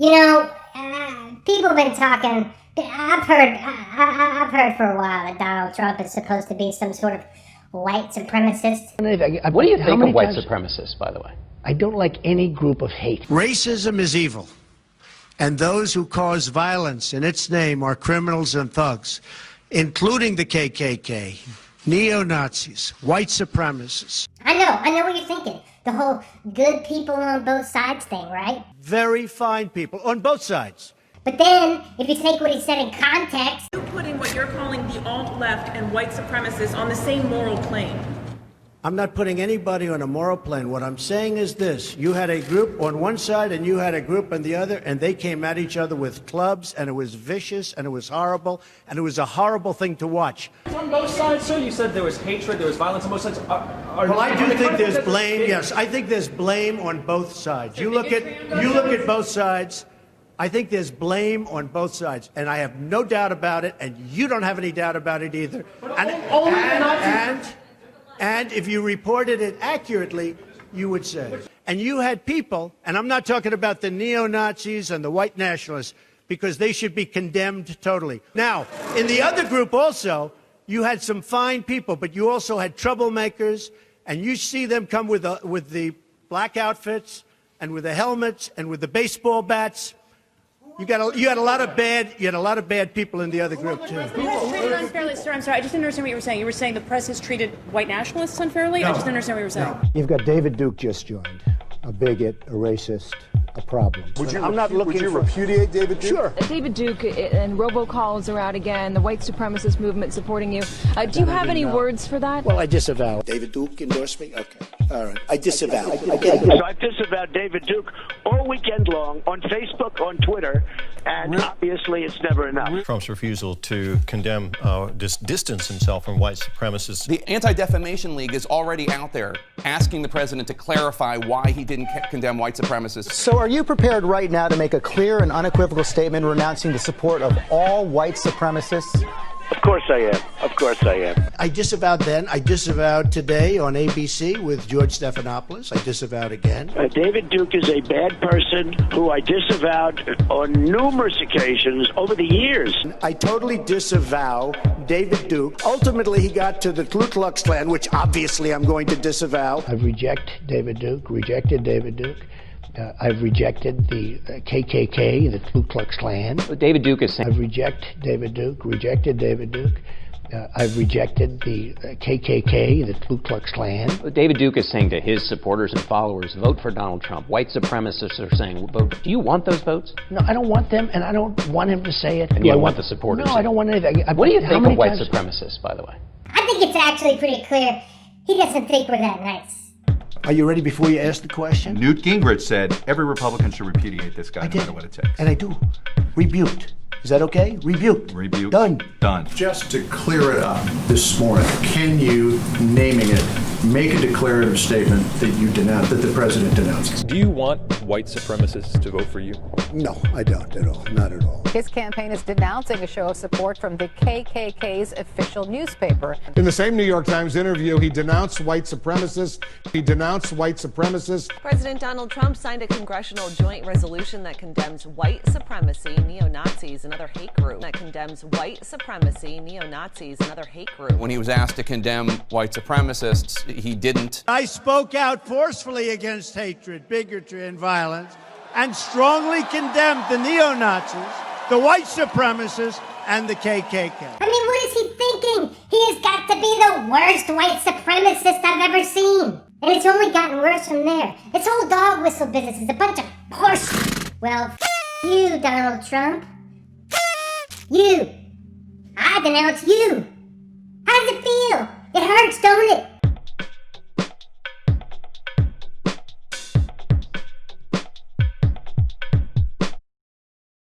You know, people have been talking. I've heard for a while that Donald Trump is supposed to be some sort of white supremacist. What do you think of white supremacists, by the way? I don't like any group of hate. Racism is evil, and those who cause violence in its name are criminals and thugs, including the KKK, neo-Nazis, white supremacists. I know what you're thinking. The whole good people on both sides thing, right? Very fine people on both sides. But then, if you take what he said in context... You're putting what you're calling the alt-left and white supremacists on the same moral plane. I'm not putting anybody on a moral plane. What I'm saying is this. You had a group on one side and you had a group on the other, and they came at each other with clubs, and it was vicious, and it was horrible, and it was a horrible thing to watch. On both sides, sir? You said there was hatred, there was violence on both sides. Well, I do think there's blame, yes. I think there's blame on both sides. You look at both sides. I think there's blame on both sides, and I have no doubt about it, and you don't have any doubt about it either. And if you reported it accurately, you would say. And you had people, and I'm not talking about the neo-Nazis and the white nationalists, because they should be condemned totally. Now, in the other group also, you had some fine people, but you also had troublemakers, and you see them come with the black outfits and with the helmets and with the baseball bats. You had a lot of bad people in the other group too. The press is treated unfairly, sir. I'm sorry, I just didn't understand what you were saying. You were saying the press has treated white nationalists unfairly? No. I just didn't understand what you were saying. You've got David Duke just joined, a bigot, a racist, a problem. Would you repudiate David Duke? Sure. David Duke and robocalls are out again, the white supremacist movement supporting you. Do you have any words for that? Well, I disavow. David Duke endorsed me? Okay. All right. I disavow. So I disavowed David Duke all weekend long on Facebook, on Twitter, and obviously it's never enough. Trump's refusal to condemn, distance himself from white supremacists. The Anti-Defamation League is already out there asking the president to clarify why he didn't condemn white supremacists. So are you prepared right now to make a clear and unequivocal statement renouncing the support of all white supremacists? Of course I am. Of course I am. I disavowed then. I disavowed today on ABC with George Stephanopoulos. I disavowed again. David Duke is a bad person who I disavowed on numerous occasions over the years. I totally disavow David Duke. Ultimately, he got to the Ku Klux Klan, which obviously I'm going to disavow. I've rejected David Duke. I've rejected the KKK, the Ku Klux Klan. David Duke is saying... I've rejected David Duke. I've rejected the KKK, the Ku Klux Klan. David Duke is saying to his supporters and followers, vote for Donald Trump. White supremacists are saying, vote. Do you want those votes? No, I don't want them, and I don't want him to say it. And you don't want the supporters? No, I don't want anything. What do you think of white supremacists, by the way? I think it's actually pretty clear. He doesn't think we're that nice. Are you ready before you ask the question? Newt Gingrich said every Republican should repudiate this guy, no matter what it takes. And I do. Rebuked. Is that okay? Rebuked. Rebuked. Done. Just to clear it up this morning, can you, naming it, make a declarative statement that you denounce, that the president denounces? Do you want white supremacists to vote for you? No, I don't at all. Not at all. His campaign is denouncing a show of support from the KKK's official newspaper. In the same New York Times interview, he denounced white supremacists. President Donald Trump signed a congressional joint resolution that condemns white supremacy, neo-Nazis, and other hate groups. When he was asked to condemn white supremacists, he didn't. I spoke out forcefully against hatred, bigotry, and violence, and strongly condemned the neo-Nazis, the white supremacists, and the KKK. I mean, what is he thinking? He has got to be the worst white supremacist I've ever seen. And it's only gotten worse from there. This whole dog whistle business is a bunch of horse. Well, you, Donald Trump. You. I denounce you.